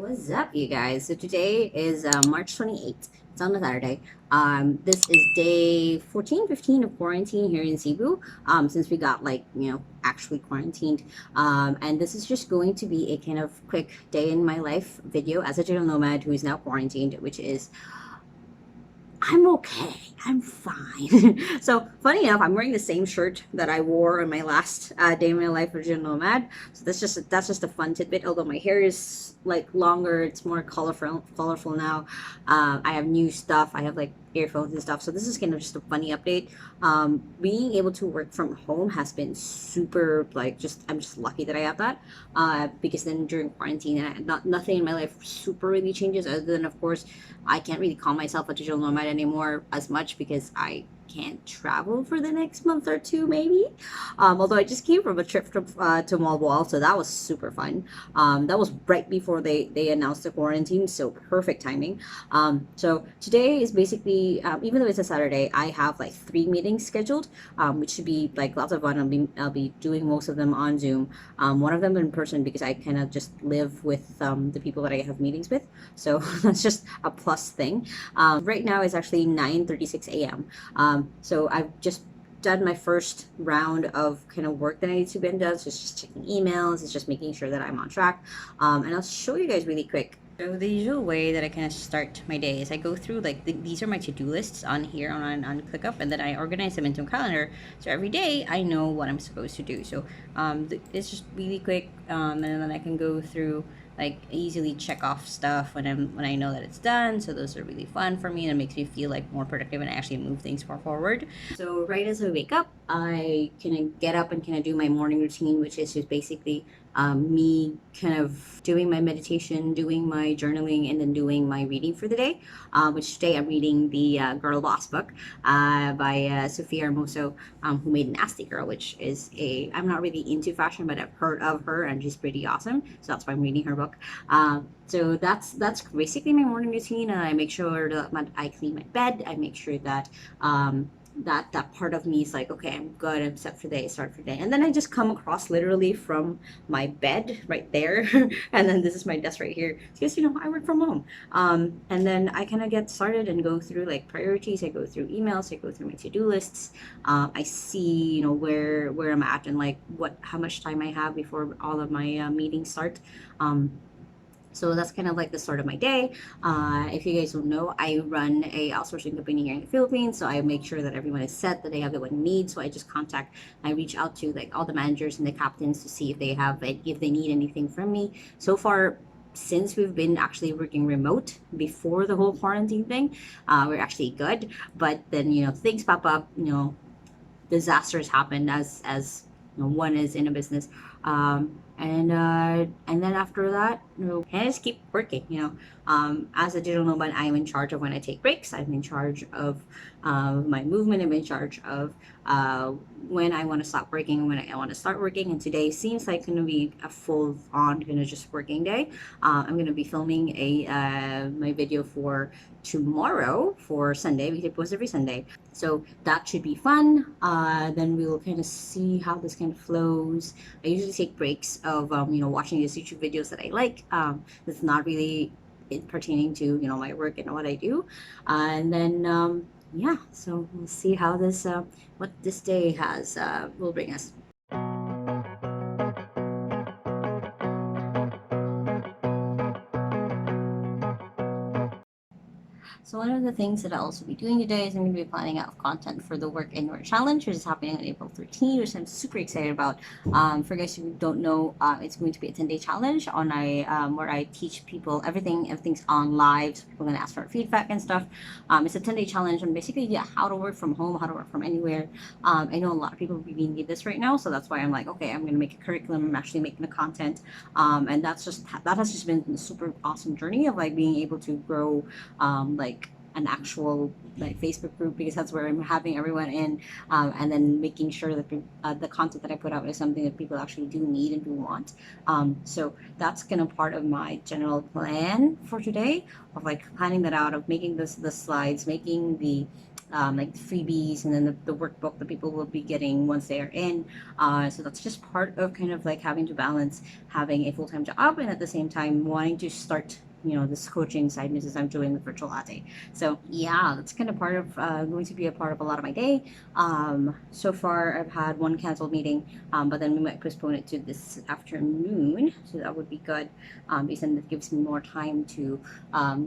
What's up, you guys? So today is March 28th. It's on a Saturday. This is day 14, 15 of quarantine here in Cebu. Since we got actually quarantined. And this is just going to be a kind of quick day in my life video as a digital nomad who is now quarantined, which is I'm okay. I'm fine. So funny enough, I'm wearing the same shirt that I wore on my last day of my life as a nomad. So that's just a fun tidbit. Although my hair is like longer, it's more colorful now. I have new stuff. I have like earphones and stuff. So this is kind of just a funny update. Being able to work from home has been super I'm just lucky that I have that. Because then during quarantine, nothing in my life super really changes other than of course I can't really call myself a digital nomad anymore as much because I can't travel for the next month or two, maybe. Although I just came from a trip to Malboal, so that was super fun. That was right before they announced the quarantine, so perfect timing. So today is basically, even though it's a Saturday, I have like 3 meetings scheduled, which should be like lots of fun. I'll be doing most of them on Zoom. One of them in person because I kind of just live with the people that I have meetings with, so that's just a plus thing. Right now it's actually 9:36 a.m. So I've just done my first round of kind of work that I need to get done. So it's just checking emails, it's just making sure that I'm on track. And I'll show you guys really quick. So the usual way that I kind of start my day is I go through these are my to-do lists on here on ClickUp, and then I organize them into a calendar. So every day I know what I'm supposed to do. So it's just really quick, and then I can go through like easily check off stuff when I know that it's done. So those are really fun for me and it makes me feel like more productive and actually move things more forward. So right as I wake up, I kind of get up and kind of do my morning routine, which is just basically me kind of doing my meditation, doing my journaling, and then doing my reading for the day. Which today I'm reading the Girl Boss book by Sophia Hermoso, who made Nasty Girl, which is I'm not really into fashion, but I've heard of her and she's pretty awesome. So that's why I'm reading her book. So that's basically my morning routine. I make sure that I clean my bed. I make sure that that part of me is like, okay, I'm good, I'm set for the day, start for the day. And then I just come across literally from my bed right there. And then this is my desk right here. Because, I work from home. And then I kind of get started and go through like priorities. I go through emails, I go through my to-do lists. I see, where I'm at and like how much time I have before all of my meetings start. So that's kind of like the start of my day. If you guys don't know, I run a outsourcing company here in the Philippines. So I make sure that everyone is set, that they have what they need. So I reach out to like all the managers and the captains to see if they need anything from me. So far, since we've been actually working remote before the whole quarantine thing, we're actually good. But then, things pop up, disasters happen as one is in a business, and then after that, I just keep working. As a digital nomad, I'm in charge of when I take breaks. I'm in charge of my movement. I'm in charge of when I want to stop working and when I want to start working. And today seems like going to be a full on kind of just working day. I'm going to be filming my video for tomorrow for Sunday because it posts every Sunday. So that should be fun. Then we'll kind of see how this kind of flows. I usually take breaks of watching these YouTube videos that I like. That's not really pertaining to my work and what I do. And then yeah, so we'll see how what this day will bring us. So one of the things that I'll also be doing today is I'm going to be planning out content for the Work Inward Challenge, which is happening on April 13th, which I'm super excited about. For guys who don't know, it's going to be a 10-day challenge where I teach people everything. Everything's on live, so people are going to ask for feedback and stuff. It's a 10-day challenge on basically how to work from home, how to work from anywhere. I know a lot of people really need this right now, so that's why I'm like, okay, I'm going to make a curriculum. I'm actually making the content, and that has just been a super awesome journey of like being able to grow an actual like Facebook group, because that's where I'm having everyone in, and then making sure that the content that I put out is something that people actually do need and do want. So that's gonna part of my general plan for today, of like planning that out, of making the slides, making the like freebies, and then the workbook that people will be getting once they are in. So that's just part of kind of like having to balance having a full-time job and at the same time wanting to start, this coaching side business I'm doing with virtual latte. So yeah, that's kind of part of going to be a part of a lot of my day. So far I've had one canceled meeting, but then we might postpone it to this afternoon, so that would be good, because then it gives me more time to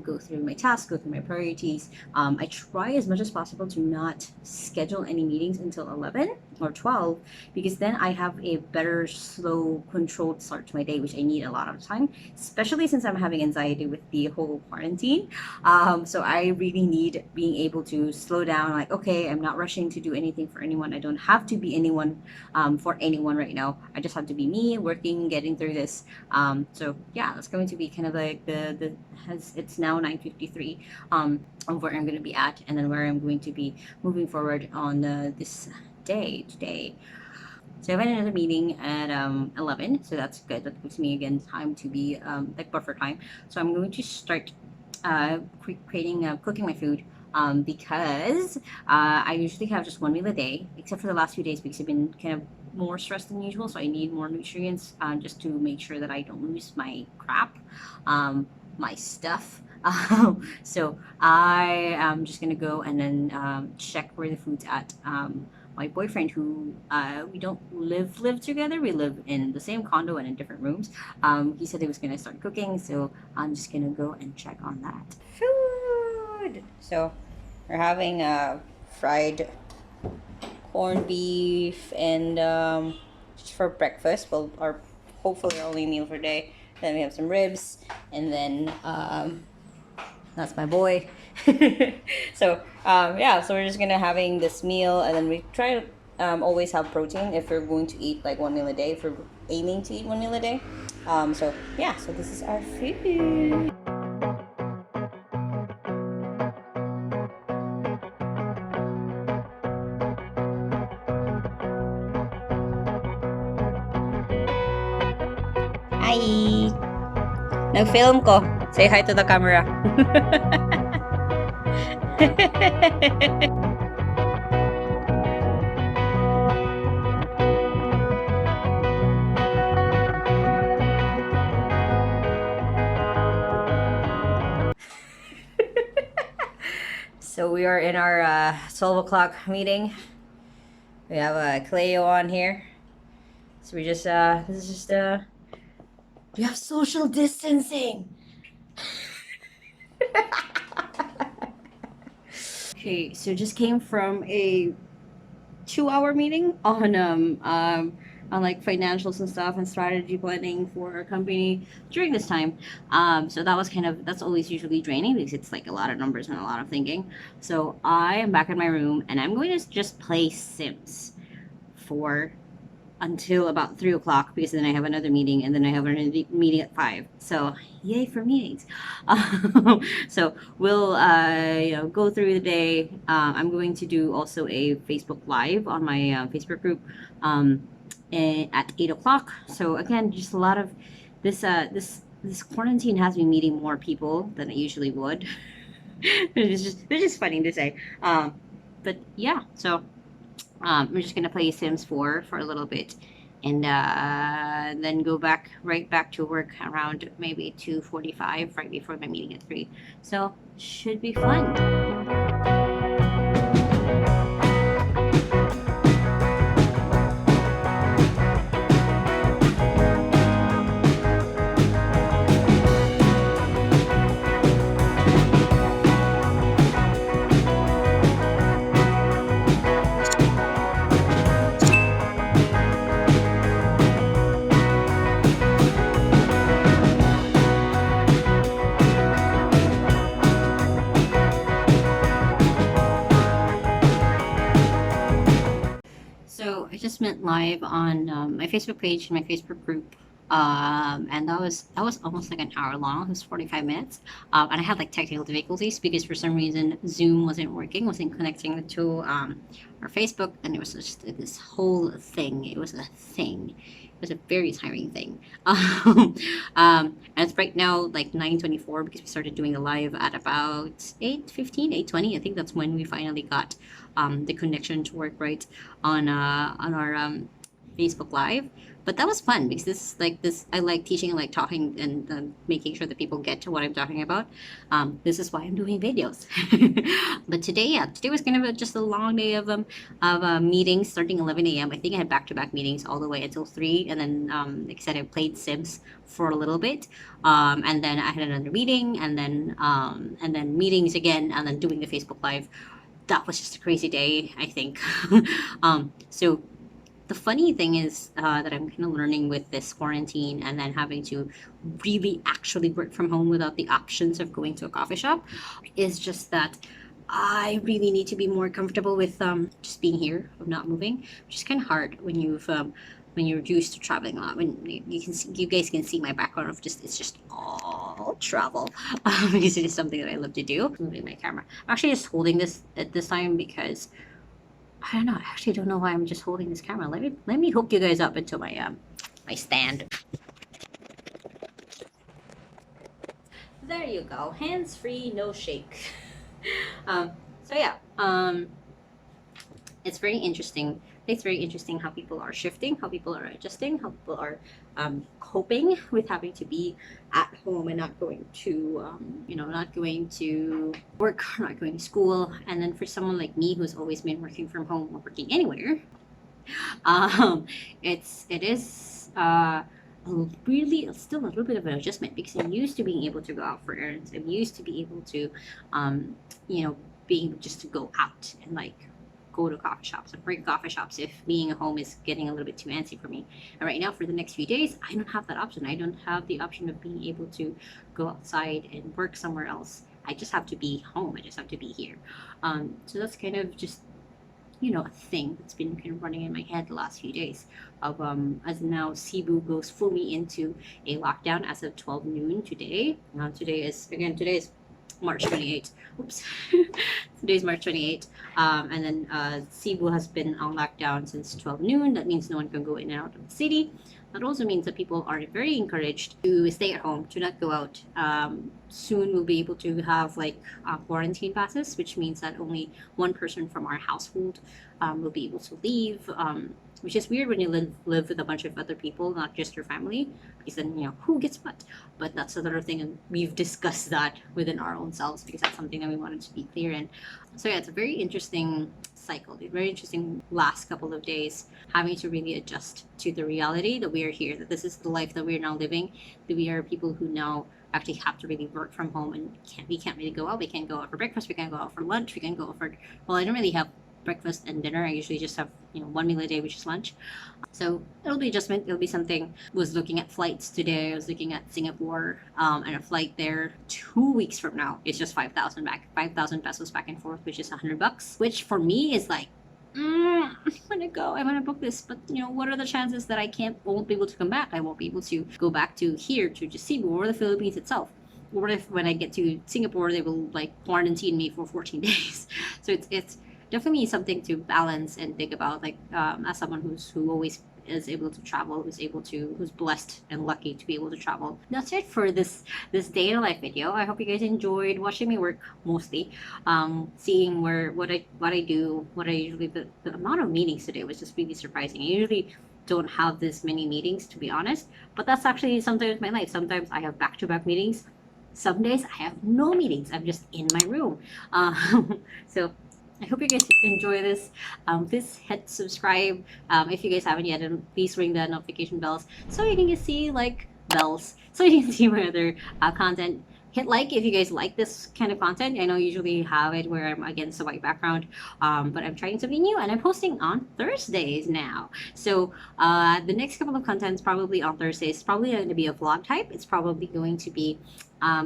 go through my tasks, go through my priorities. I try as much as possible to not schedule any meetings until 11 or 12, because then I have a better, slow, controlled start to my day, which I need a lot of time, especially since I'm having anxiety with the whole quarantine. So I really need being able to slow down, like, okay, I'm not rushing to do anything for anyone. I don't have to be anyone for anyone right now. I just have to be me, working, getting through this. So yeah, that's going to be kind of like it's now 9:53, of where I'm going to be at, and then where I'm going to be moving forward on this day today. So I have another meeting at 11, so that's good. That gives me again time to be like buffer time. So I'm going to start creating cooking my food, because I usually have just one meal a day, except for the last few days because I've been kind of more stressed than usual. So I need more nutrients, just to make sure that I don't lose my crap, my stuff. So I am just gonna go and then check where the food's at. My boyfriend, who we don't live together, we live in the same condo and in different rooms. He said he was gonna start cooking, so I'm just gonna go and check on that. Food. So we're having fried corned beef and just for breakfast. Well, our hopefully our only meal for the day. Then we have some ribs, and then that's my boy. So yeah, so we're just gonna having this meal, and then we try to always have protein if we're going to eat like one meal a day, if we're aiming to eat one meal a day. So yeah, so this is our food. Hi! Nag-film ko. Say hi to the camera. So we are in our 12 o'clock meeting. We have Cleo on here. So we just, this is just, we have social distancing. Okay, so just came from a 2-hour meeting on like financials and stuff and strategy planning for our company during this time. So that was that's always usually draining because it's like a lot of numbers and a lot of thinking. So I am back in my room and I'm going to just play Sims for until about 3 o'clock, because then I have another meeting, and then I have another meeting at 5. So yay for meetings. So we'll go through the day. I'm going to do also a Facebook Live on my Facebook group at 8 o'clock. So again, just a lot of this quarantine has me meeting more people than I usually would. It's just funny to say. But yeah, so we're just gonna play Sims 4 for a little bit, and then go right back to work around maybe 2:45, right before my meeting at 3. So should be fun. So I just went live on my Facebook page and my Facebook group And that was almost like an hour long. It was 45 minutes. And I had like technical difficulties because for some reason Zoom wasn't working, wasn't connecting to our Facebook, and it was just this whole thing. It was a thing. It was a very tiring thing. And it's right now like 9:24 because we started doing a live at about 8:15, 8:20. I think that's when we finally got the connection to work right on our Facebook Live. But that was fun because this I like teaching, I like talking, and making sure that people get to what I'm talking about. This is why I'm doing videos. But today, yeah, today was kind of just a long day of meetings starting 11 a.m. I think I had back-to-back meetings all the way until 3, and then like I said, I played Sims for a little bit, and then I had another meeting, and then meetings again, and then doing the Facebook Live. That was just a crazy day, I think. So the funny thing is that I'm kind of learning with this quarantine and then having to really actually work from home without the options of going to a coffee shop is just that I really need to be more comfortable with just being here, of not moving, which is kind of hard when you're used to traveling a lot. When you can see, you guys can see my background of just it's just all travel because it is something that I love to do. Moving my camera. I'm actually just holding this at this time because I don't know. I actually don't know why I'm just holding this camera. Let me hook you guys up into my stand. There you go. Hands free, no shake. So yeah. It's very interesting. It's very interesting how people are shifting, how people are adjusting, how people are coping with having to be at home and not going to, not going to work, not going to school. And then for someone like me who's always been working from home or working anywhere, um, it is really still a little bit of an adjustment because I'm used to being able to go out for errands. I'm used to be able to, um, being able just to go out and like go to coffee shops and break coffee shops if being at home is getting a little bit too antsy for me. And right now, for the next few days, I don't have that option. I don't have the option of being able to go outside and work somewhere else. I just have to be home. I just have to be here. So that's kind of just a thing that's been kind of running in my head the last few days of as now Cebu goes fully into a lockdown as of 12 noon today. Today is March 28th. Oops. Today's March 28th. And then Cebu has been on lockdown since 12 noon. That means no one can go in and out of the city. That also means that people are very encouraged to stay at home, to not go out. Soon we'll be able to have like quarantine passes, which means that only one person from our household will be able to leave. Which is weird when you live with a bunch of other people, not just your family, because then who gets what. But that's another thing, and we've discussed that within our own selves because that's something that we wanted to be clear in. So yeah, it's a very interesting cycle, a very interesting last couple of days, having to really adjust to the reality that we are here, that this is the life that we are now living, that we are people who now actually have to really work from home and we can't really go out. We can't go out for breakfast. We can't go out for lunch. We can't go out for, well, I don't really have breakfast and dinner. I usually just have one meal a day, which is lunch. So it'll be adjustment. It'll be something. Was looking at flights today. I was looking at Singapore, and a flight there 2 weeks from now. It's just 5,000 pesos back and forth, which is $100. Which for me is like, I'm gonna go. I'm gonna book this, but what are the chances that won't be able to come back? I won't be able to go back to here to Cebu or the Philippines itself. Or if when I get to Singapore, they will like quarantine me for 14 days. So it's definitely something to balance and think about, like as someone who always is able to travel, who's blessed and lucky to be able to travel. That's it for this day in a life video. I hope you guys enjoyed watching me work, mostly seeing what I do, what I usually the amount of meetings today was just really surprising. I usually don't have this many meetings, to be honest, but that's actually sometimes my life. Sometimes I have back-to-back meetings, some days I have no meetings. I'm just in my room. So I hope you guys enjoy this. Please hit subscribe if you guys haven't yet, and please ring the notification bells so you can get see so you can see my other content. Hit like if you guys like this kind of content. I know usually have it where I'm against the white background, but I'm trying something new and I'm posting on Thursdays now. So the next couple of contents probably on Thursdays, probably going to be a vlog type. It's probably going to be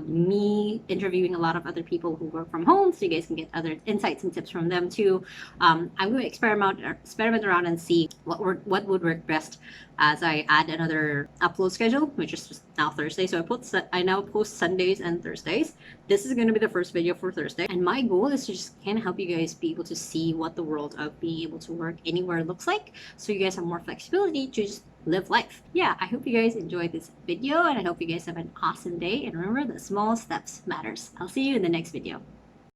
me interviewing a lot of other people who work from home, so you guys can get other insights and tips from them too. I'm going to experiment around and see what would work best as I add another upload schedule, which is now Thursday. So I now post Sundays and Thursdays. This is going to be the first video for Thursday, and my goal is to just kind of help you guys be able to see what the world of being able to work anywhere looks like, so you guys have more flexibility to just live life. Yeah, I hope you guys enjoyed this video, and I hope you guys have an awesome day. And remember that small steps matters. I'll see you in the next video.